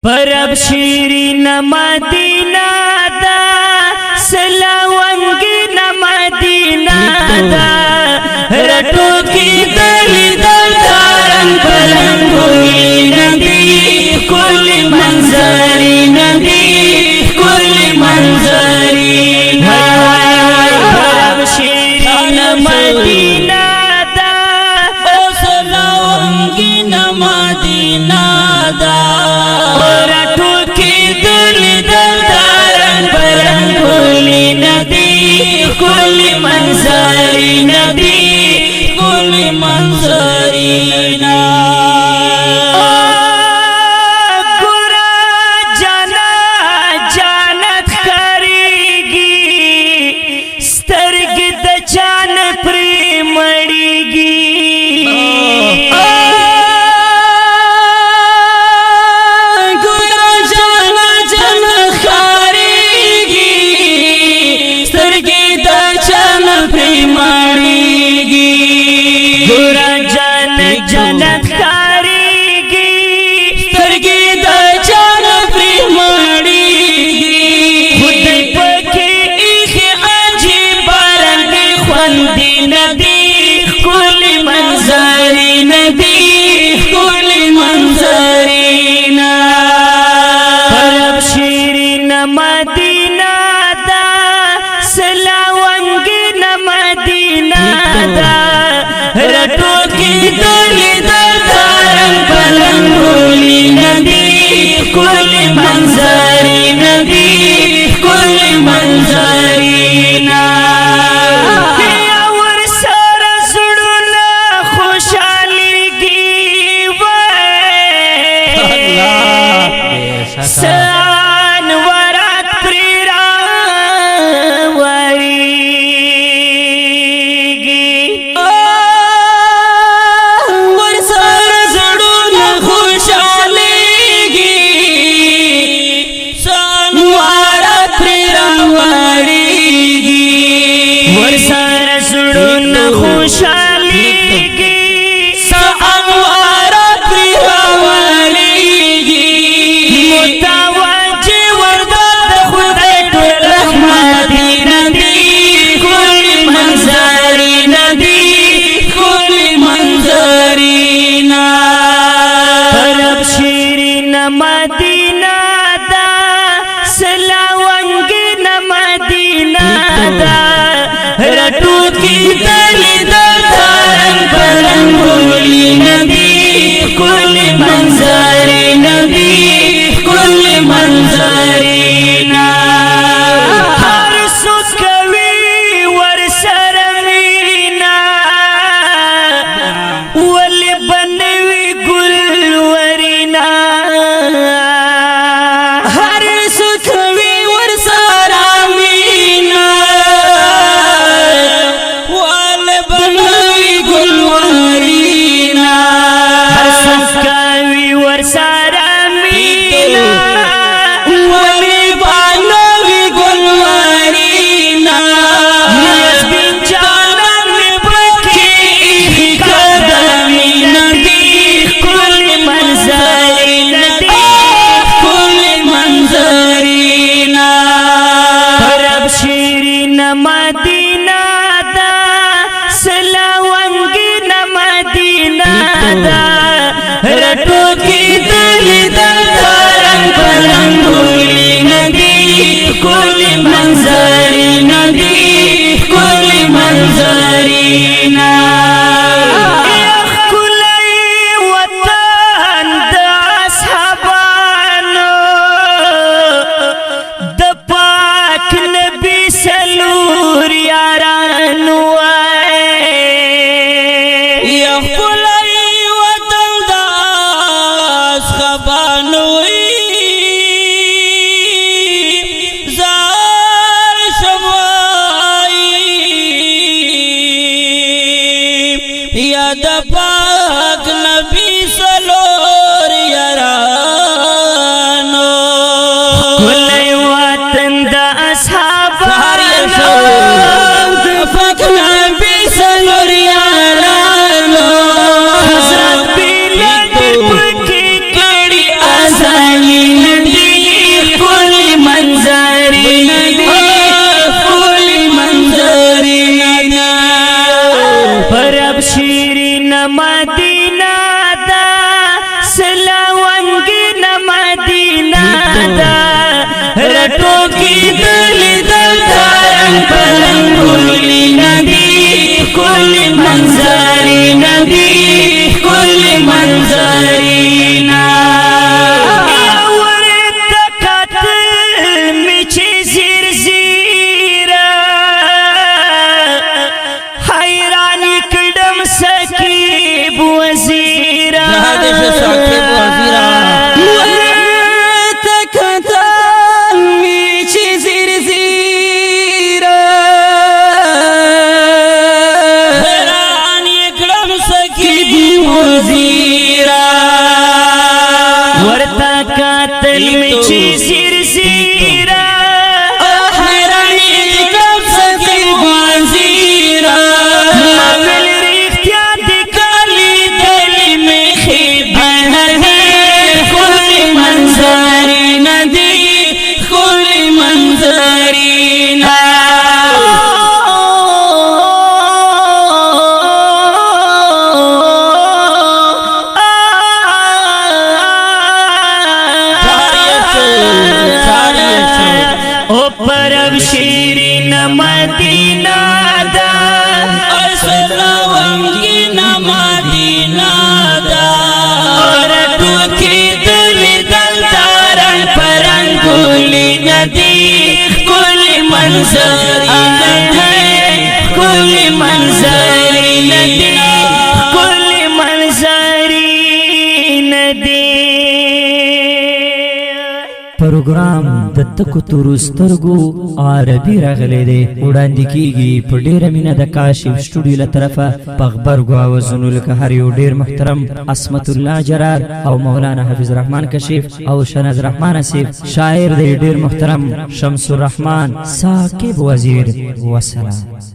परब शीरीन मदीना दा सलावंगी न मदीना दा रटो की दली दलदारन पलंगोई नदी कुल मंजरी नदी कुल मंजरी परब शीरीन मदीना दा सलावंगी न मदीना दा कुल मंजरी नदी कुल मंजरी ना गुरा जाना जानत करेगी स्तर्ग द जान प्रेमड़ीगी जनत करेगी सरगी द जान प्रेमड़ीगी खुद पके इख अंजी बरंग खुंदी नदी कुल मंजरी नदी कुल मंजरी ना परब शीरीन मदीना दा सलावंगी न मदीना दा रटो की दली दलदारन पलंगोई नदी कुल मंजरी नदी कुल मंजरी ना और सारा सुड़ना खुशहाली की सान वरात खुशहाली की सअनवारा प्रियवारीगी मुतवज्जे वरदात खुदा रहमती नदी कुल मंजरी नदी कुल मंजरी ना परब शीरीन मदीना दा सलावंगी न मदीना दा रटू की दली दलदारन पलंगोई नदी कुल मंजरी नदी कुल मंजरी ना हर सुखवी वर सरमीना वल बनवी गुलवरीना हर सुखवी वर सरामीना सारा मीना वली बानवी गुलवरीना बिन जानन पखी कदमी नदी कुल मंजरी नदी कुल मंजरी ना परब शीरीन मदीना दा सलावंगी न मदीना दा रटो की दली दलदारन पलंगोई नदी कुल मंजरी नदी कुल मंजरी ना कुलई वतन द असहाबानो द पाक नबी सलूर यारानो याद पाक नबी सलोर यारानो कुलई वतन द असहाबानो पाक नबी सलोर यारानो हज़रत बिलाल की कड़ी आज़ानी ټوکی دلی دلتا رنگ پرنگ ګلی ندی کلی منظری ندی کلی منظرینا شیرین مدینہ دا رنگین مدینہ دا اور ټوکی دلی دلتا رنگ پرنگ ګلی ندی کلی منظری ندی کلی منظری ندی کلی منظری ندی پروګرام د تکو تورو سترګو عربي راغلی دی وړاندې کیږي په ډیره مینه د کاشف سټوډیو له طرفه په غبرګو اوازونو لکه هر یو ډیر محترم عصمت الله جرار او مولانا حفیظ الرحمن کشف او شناز رحمان اسیف شاعر دی ډیر محترم شمس الرحمن ثاقب وزیر وسلام